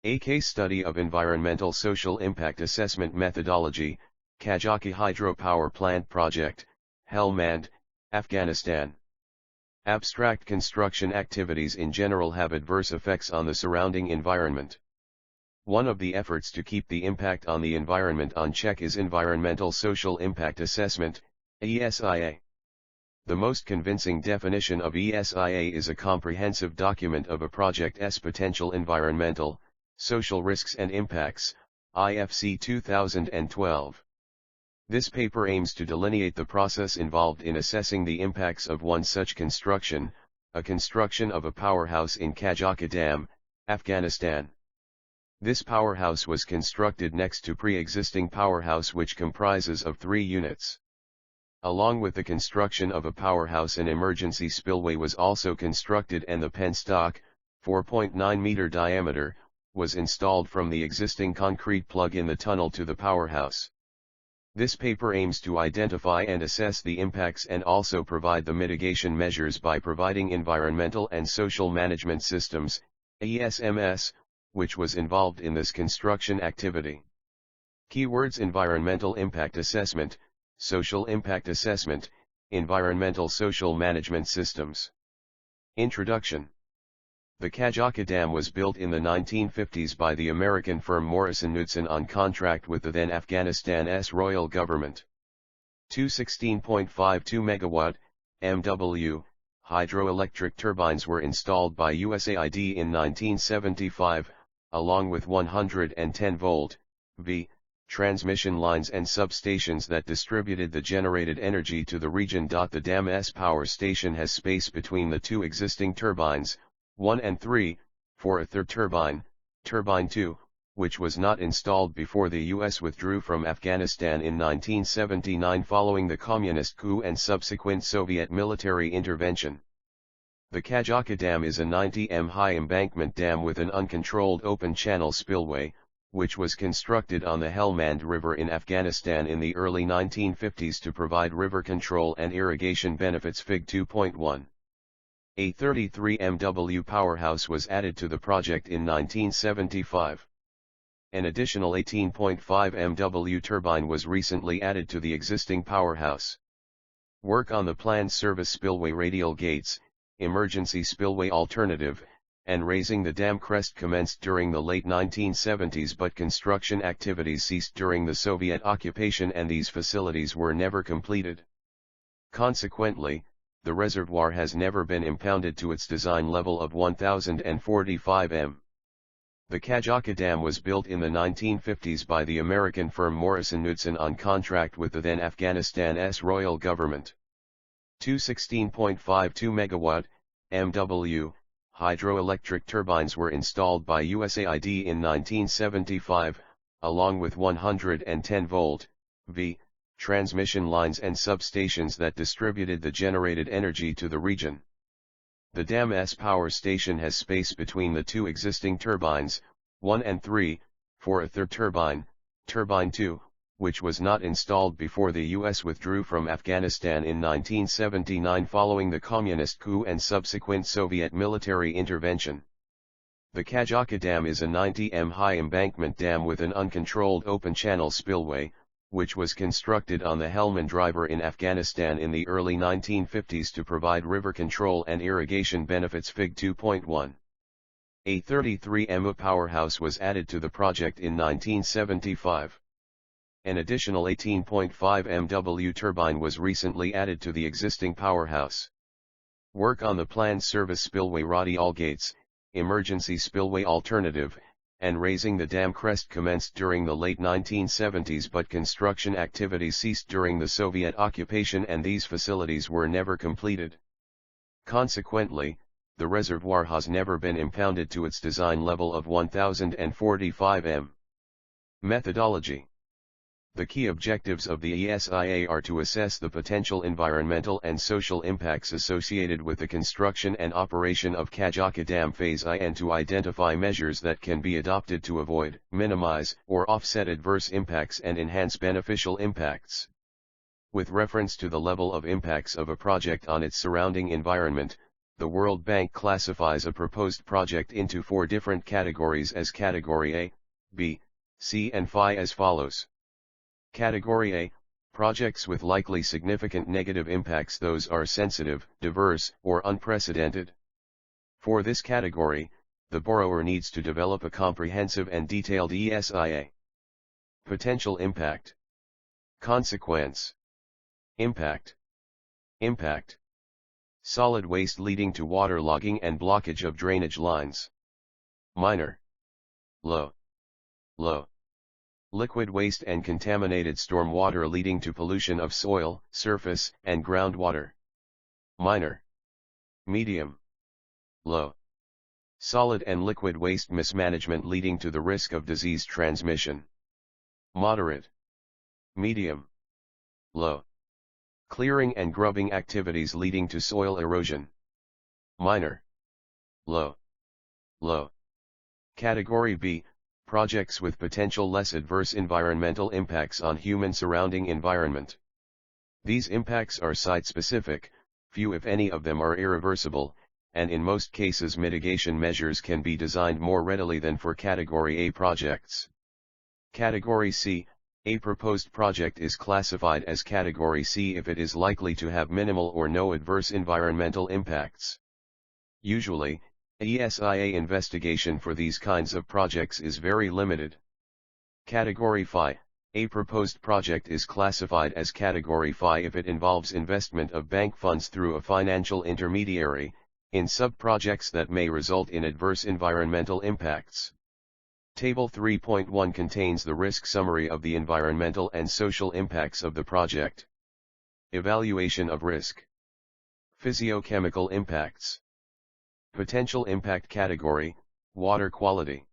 A case study of environmental social impact assessment methodology, Kajaki Hydropower Plant Project, Helmand, Afghanistan. Abstract construction activities in general have adverse effects on the surrounding environment. One of the efforts to keep the impact on the environment on check is environmental social impact assessment, ESIA. The most convincing definition of ESIA is a comprehensive document of a project's potential environmental, social risks and impacts, IFC 2012. This paper aims to delineate the process involved in assessing the impacts of one such construction, a construction of a powerhouse in Kajaki Dam, Afghanistan. This powerhouse was constructed next to pre-existing powerhouse which comprises of 3 units. Along with the construction of a powerhouse, an emergency spillway was also constructed and the penstock, 4.9 meter diameter, was installed from the existing concrete plug in the tunnel to the powerhouse. This paper aims to identify and assess the impacts and also provide the mitigation measures by providing environmental and social management systems, ESMS, which was involved in this construction activity. Keywords: environmental impact assessment, social impact assessment, environmental social management systems. Introduction. The Kajaki Dam was built in the 1950s by the American firm Morrison Knudsen on contract with the then Afghanistan's royal government. 216.52 MW, MW, hydroelectric turbines were installed by USAID in 1975, along with 110 volt, V, transmission lines and substations that distributed the generated energy to the region. The dam's power station has space between the 2 existing turbines, 1 and 3, for a third turbine, turbine 2, which was not installed before the US withdrew from Afghanistan in 1979 following the communist coup and subsequent Soviet military intervention. The Kajaki Dam is a 90 m high embankment dam with an uncontrolled open channel spillway, which was constructed on the Helmand River in Afghanistan in the early 1950s to provide river control and irrigation benefits. Fig 2.1. A 33 MW powerhouse was added to the project in 1975. An additional 18.5 MW turbine was recently added to the existing powerhouse. Work on the planned service spillway radial gates, emergency spillway alternative, and raising the dam crest commenced during the late 1970s, but construction activities ceased during the Soviet occupation and these facilities were never completed. Consequently, the reservoir has never been impounded to its design level of 1045 m. The Kajaki Dam was built in the 1950s by the American firm Morrison Knudsen on contract with the then Afghanistan's royal government. 216.52 MW, MW, hydroelectric turbines were installed by USAID in 1975, along with 110 volt, V, transmission lines and substations that distributed the generated energy to the region. The dam's power station has space between the 2 existing turbines, 1 and 3, for a third turbine, turbine 2, which was not installed before the US withdrew from Afghanistan in 1979 following the communist coup and subsequent Soviet military intervention. The Kajaki Dam is a 90 m high embankment dam with an uncontrolled open channel spillway, which was constructed on the Helmand River in Afghanistan in the early 1950s to provide river control and irrigation benefits. Fig 2.1. A 33 MW powerhouse was added to the project in 1975. An additional 18.5 MW turbine was recently added to the existing powerhouse. Work on the planned service spillway radial gates, emergency spillway alternative, and raising the dam crest commenced during the late 1970s, but construction activities ceased during the Soviet occupation and these facilities were never completed. Consequently, the reservoir has never been impounded to its design level of 1045 m. Methodology. The key objectives of the ESIA are to assess the potential environmental and social impacts associated with the construction and operation of Kajaki Dam Phase I and to identify measures that can be adopted to avoid, minimize, or offset adverse impacts and enhance beneficial impacts. With reference to the level of impacts of a project on its surrounding environment, The World Bank classifies a proposed project into 4 different categories as Category A, B, C and Phi as follows. Category A, projects with likely significant negative impacts. Those are sensitive, diverse, or unprecedented. For this category, the borrower needs to develop a comprehensive and detailed ESIA. Potential impact. Consequence. Impact. Impact. Solid waste leading to waterlogging and blockage of drainage lines. Minor. Low. Low. Liquid waste and contaminated storm water leading to pollution of soil, surface, and groundwater. Minor. Medium. Low. Solid and liquid waste mismanagement leading to the risk of disease transmission. Moderate. Medium. Low. Clearing and grubbing activities leading to soil erosion. Minor. Low. Low. Category B, projects with potential less adverse environmental impacts on human surrounding environment. These impacts are site-specific, few if any of them are irreversible, and in most cases mitigation measures can be designed more readily than for Category A projects. Category C, a proposed project is classified as Category C if it is likely to have minimal or no adverse environmental impacts. Usually, ESIA investigation for these kinds of projects is very limited. Category Phi, a proposed project is classified as Category Phi if it involves investment of bank funds through a financial intermediary, in sub-projects that may result in adverse environmental impacts. Table 3.1 contains the risk summary of the environmental and social impacts of the project. Evaluation of risk. Physiochemical impacts. Potential impact category, water quality.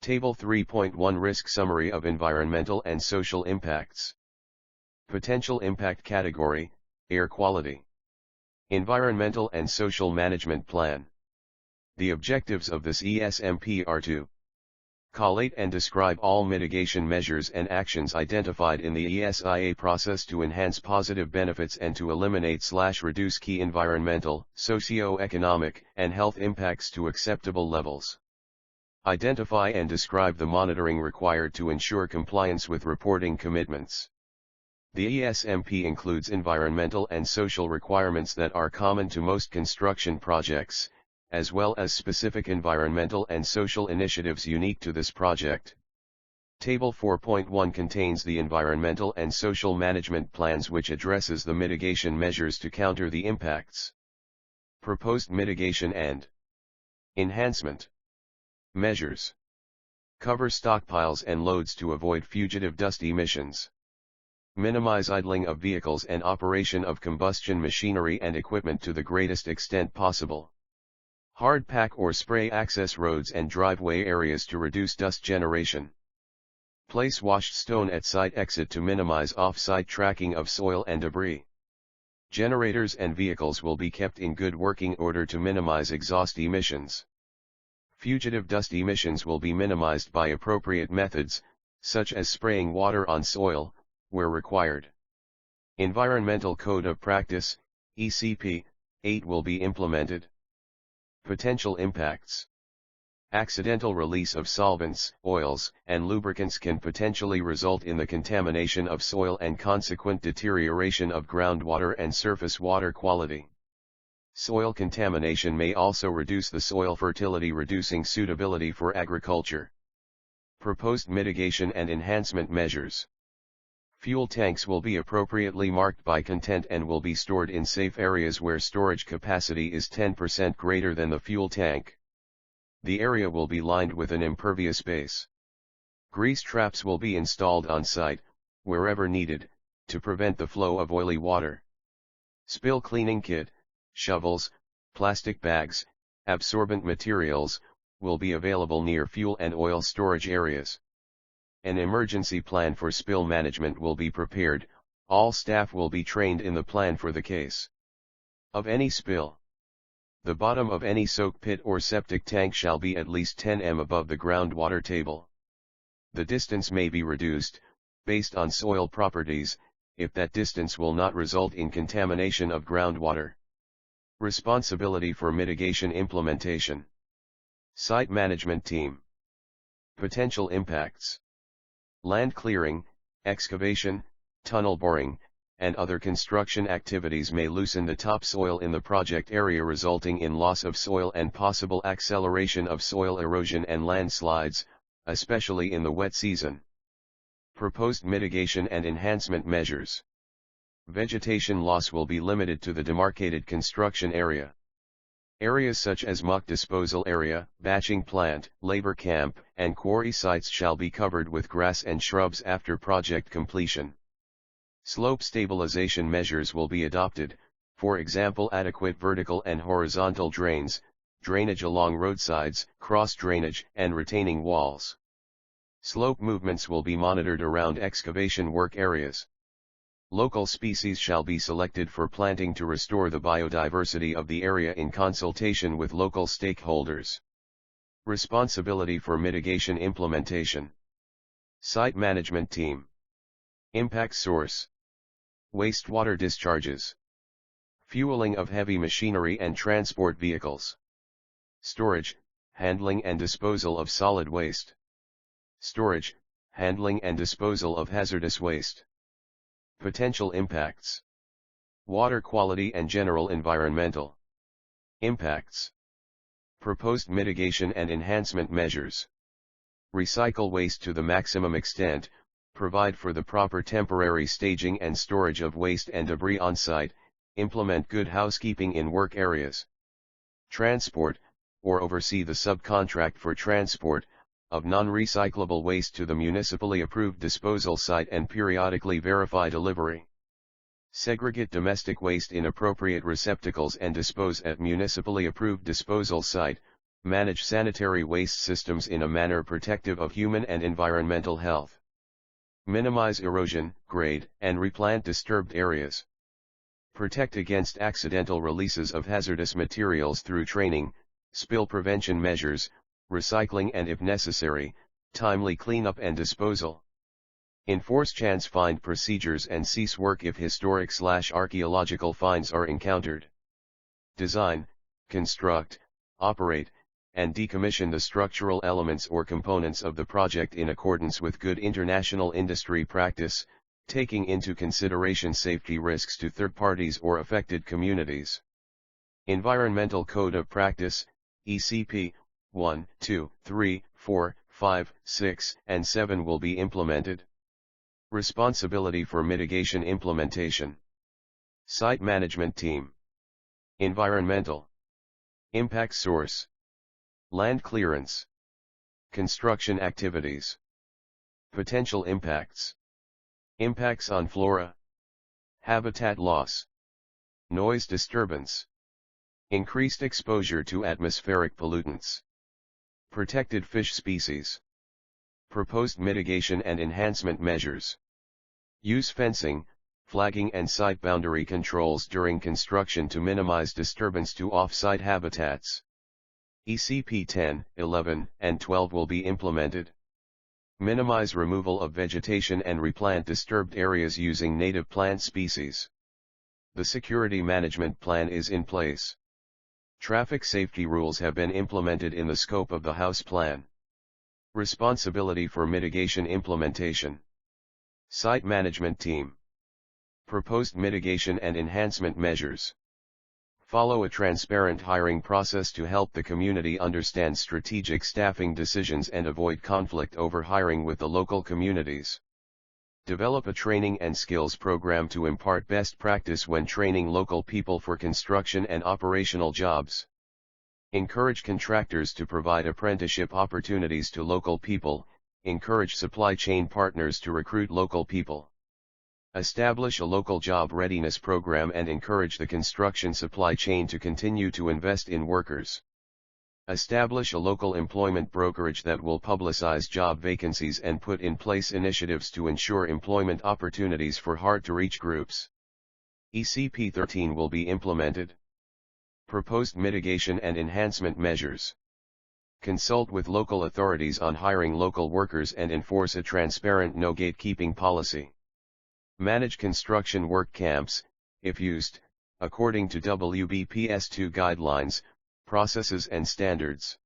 Table 3.1 Risk summary of environmental and social impacts. Potential impact category, air quality. Environmental and social management plan. The objectives of this ESMP are to collate and describe all mitigation measures and actions identified in the ESIA process to enhance positive benefits and to eliminate/reduce key environmental, socio-economic, and health impacts to acceptable levels. Identify and describe the monitoring required to ensure compliance with reporting commitments. The ESMP includes environmental and social requirements that are common to most construction projects, as well as specific environmental and social initiatives unique to this project. Table 4.1 contains the environmental and social management plans which addresses the mitigation measures to counter the impacts. Proposed mitigation and enhancement measures. Cover stockpiles and loads to avoid fugitive dust emissions. Minimize idling of vehicles and operation of combustion machinery and equipment to the greatest extent possible. Hard pack or spray access roads and driveway areas to reduce dust generation. Place washed stone at site exit to minimize off-site tracking of soil and debris. Generators and vehicles will be kept in good working order to minimize exhaust emissions. Fugitive dust emissions will be minimized by appropriate methods, such as spraying water on soil, where required. Environmental Code of Practice, ECP, 8 will be implemented. Potential impacts. Accidental release of solvents, oils, and lubricants can potentially result in the contamination of soil and consequent deterioration of groundwater and surface water quality. Soil contamination may also reduce the soil fertility, reducing suitability for agriculture. Proposed mitigation and enhancement measures. Fuel tanks will be appropriately marked by content and will be stored in safe areas where storage capacity is 10% greater than the fuel tank. The area will be lined with an impervious base. Grease traps will be installed on site, wherever needed, to prevent the flow of oily water. Spill cleaning kit, shovels, plastic bags, absorbent materials, will be available near fuel and oil storage areas. An emergency plan for spill management will be prepared. All staff will be trained in the plan for the case of any spill. The bottom of any soak pit or septic tank shall be at least 10 m above the groundwater table. The distance may be reduced, based on soil properties, if that distance will not result in contamination of groundwater. Responsibility for mitigation implementation. Site management team. Potential impacts. Land clearing, excavation, tunnel boring, and other construction activities may loosen the topsoil in the project area, resulting in loss of soil and possible acceleration of soil erosion and landslides, especially in the wet season. Proposed mitigation and enhancement measures. Vegetation loss will be limited to the demarcated construction area. Areas such as muck disposal area, batching plant, labor camp, and quarry sites shall be covered with grass and shrubs after project completion. Slope stabilization measures will be adopted, for example adequate vertical and horizontal drains, drainage along roadsides, cross drainage, and retaining walls. Slope movements will be monitored around excavation work areas. Local species shall be selected for planting to restore the biodiversity of the area in consultation with local stakeholders. Responsibility for mitigation implementation. Site management team. Impact source. Wastewater discharges. Fueling of heavy machinery and transport vehicles. Storage, handling and disposal of solid waste. Storage, handling and disposal of hazardous waste. Potential impacts. Water quality and general environmental impacts. Proposed mitigation and enhancement measures. Recycle waste to the maximum extent, provide for the proper temporary staging and storage of waste and debris on site, implement good housekeeping in work areas. Transport, or oversee the subcontract for transport, of non-recyclable waste to the municipally approved disposal site and periodically verify delivery. Segregate domestic waste in appropriate receptacles and dispose at municipally approved disposal site, manage sanitary waste systems in a manner protective of human and environmental health. Minimize erosion, grade, and replant disturbed areas. Protect against accidental releases of hazardous materials through training, spill prevention measures, recycling and if necessary, timely cleanup and disposal. Enforce chance find procedures and cease work if historic/archaeological finds are encountered. Design, construct, operate, and decommission the structural elements or components of the project in accordance with good international industry practice, taking into consideration safety risks to third parties or affected communities. Environmental Code of Practice, ECP, 1, 2, 3, 4, 5, 6, and 7 will be implemented. Responsibility for mitigation implementation. Site management team. Environmental. Impact source. Land clearance. Construction activities. Potential impacts. Impacts on flora. Habitat loss. Noise disturbance. Increased exposure to atmospheric pollutants. Protected fish species. Proposed mitigation and enhancement measures. Use fencing, flagging and site boundary controls during construction to minimize disturbance to off-site habitats. ECP 10, 11, and 12 will be implemented. Minimize removal of vegetation and replant disturbed areas using native plant species. The security management plan is in place. Traffic safety rules have been implemented in the scope of the House Plan. Responsibility for mitigation implementation. Site management team. Proposed mitigation and enhancement measures. Follow a transparent hiring process to help the community understand strategic staffing decisions and avoid conflict over hiring with the local communities. Develop a training and skills program to impart best practice when training local people for construction and operational jobs. Encourage contractors to provide apprenticeship opportunities to local people, encourage supply chain partners to recruit local people. Establish a local job readiness program and encourage the construction supply chain to continue to invest in workers. Establish a local employment brokerage that will publicize job vacancies and put in place initiatives to ensure employment opportunities for hard-to-reach groups. ECP 13 will be implemented. Proposed mitigation and enhancement measures. Consult with local authorities on hiring local workers and enforce a transparent no gatekeeping policy. Manage construction work camps, if used, according to WBPS2 guidelines, processes and standards.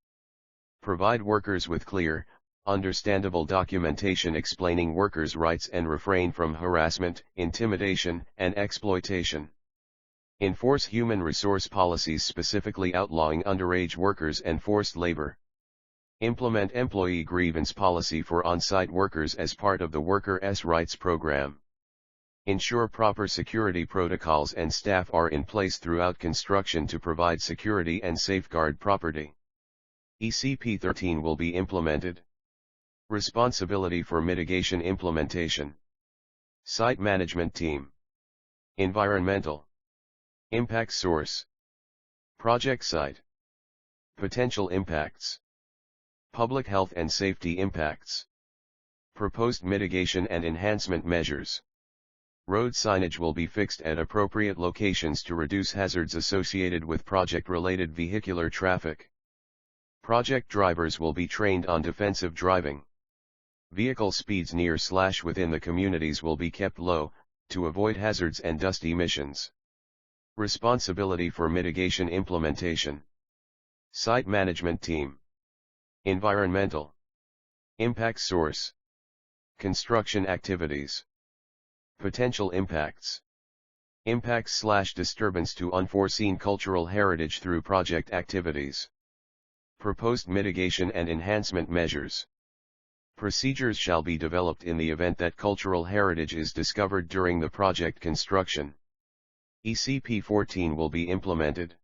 Provide workers with clear, understandable documentation explaining workers' rights and refrain from harassment, intimidation, and exploitation. Enforce human resource policies specifically outlawing underage workers and forced labor. Implement employee grievance policy for on-site workers as part of the Workers' Rights Program. Ensure proper security protocols and staff are in place throughout construction to provide security and safeguard property. ECP 13 will be implemented. Responsibility for mitigation implementation. Site management team. Environmental impact source. Project site. Potential impacts. Public health and safety impacts. Proposed mitigation and enhancement measures. Road signage will be fixed at appropriate locations to reduce hazards associated with project-related vehicular traffic. Project drivers will be trained on defensive driving. Vehicle speeds near/within the communities will be kept low, to avoid hazards and dust emissions. Responsibility for mitigation implementation. Site management team. Environmental impact source. Construction activities. Potential impacts. Impacts/disturbance to unforeseen cultural heritage through project activities. Proposed mitigation and enhancement measures. Procedures shall be developed in the event that cultural heritage is discovered during the project construction. ECP 14 will be implemented.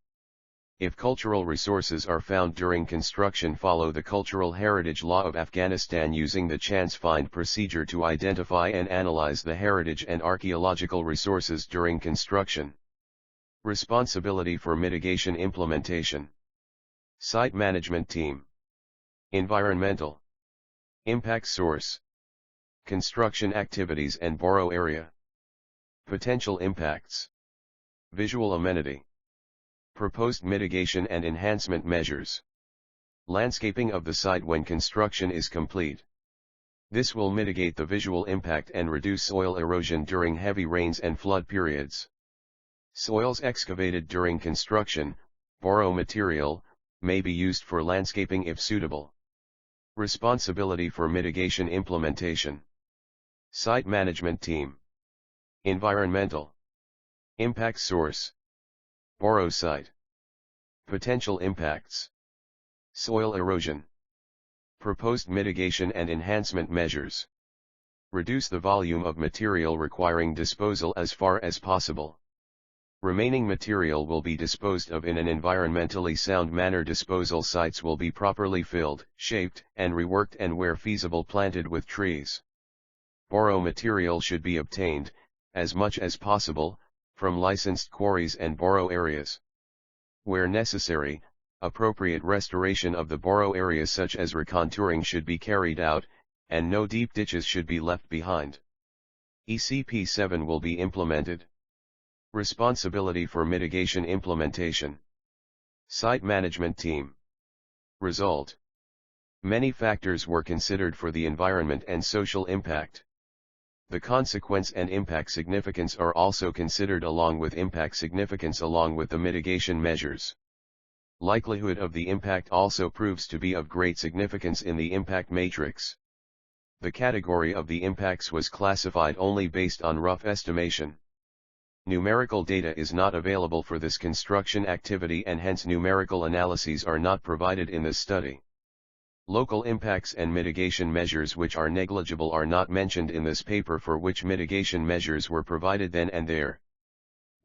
If cultural resources are found during construction, follow the Cultural Heritage Law of Afghanistan using the chance find procedure to identify and analyze the heritage and archaeological resources during construction. Responsibility for mitigation implementation. Site management team. Environmental impact source. Construction activities and borrow area. Potential impacts. Visual amenity. Proposed mitigation and enhancement measures. Landscaping of the site when construction is complete. This will mitigate the visual impact and reduce soil erosion during heavy rains and flood periods. Soils excavated during construction, borrow material, may be used for landscaping if suitable. Responsibility for mitigation implementation. Site management team. Environmental impact source. Borrow site. Potential impacts. Soil erosion. Proposed mitigation and enhancement measures. Reduce the volume of material requiring disposal as far as possible. Remaining material will be disposed of in an environmentally sound manner. Disposal sites will be properly filled, shaped, and reworked, and where feasible planted with trees. Borrow material should be obtained, as much as possible, from licensed quarries and borrow areas. Where necessary, appropriate restoration of the borrow area such as recontouring should be carried out, and no deep ditches should be left behind. ECP 7 will be implemented. Responsibility for mitigation implementation. Site management team. Result. Many factors were considered for the environment and social impact. The consequence and impact significance are also considered along with impact significance along with the mitigation measures. Likelihood of the impact also proves to be of great significance in the impact matrix. The category of the impacts was classified only based on rough estimation. Numerical data is not available for this construction activity and hence numerical analyses are not provided in this study. Local impacts and mitigation measures which are negligible are not mentioned in this paper, for which mitigation measures were provided then and there.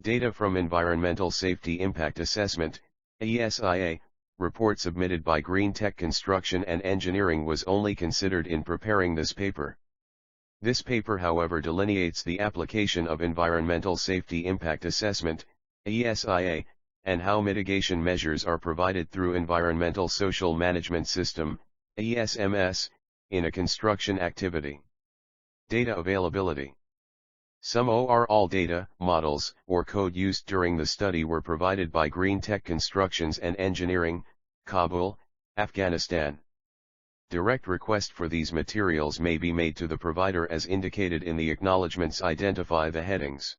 Data from Environmental Safety Impact Assessment, ESIA, report submitted by Green Tech Construction and Engineering was only considered in preparing this paper. This paper, however, delineates the application of Environmental Safety Impact Assessment, ESIA, and how mitigation measures are provided through Environmental Social Management System, ESMS, in a construction activity. Data availability. Some or all data, models, or code used during the study were provided by Green Tech Constructions and Engineering, Kabul, Afghanistan. Direct request for these materials may be made to the provider as indicated in the acknowledgements. Identify the headings.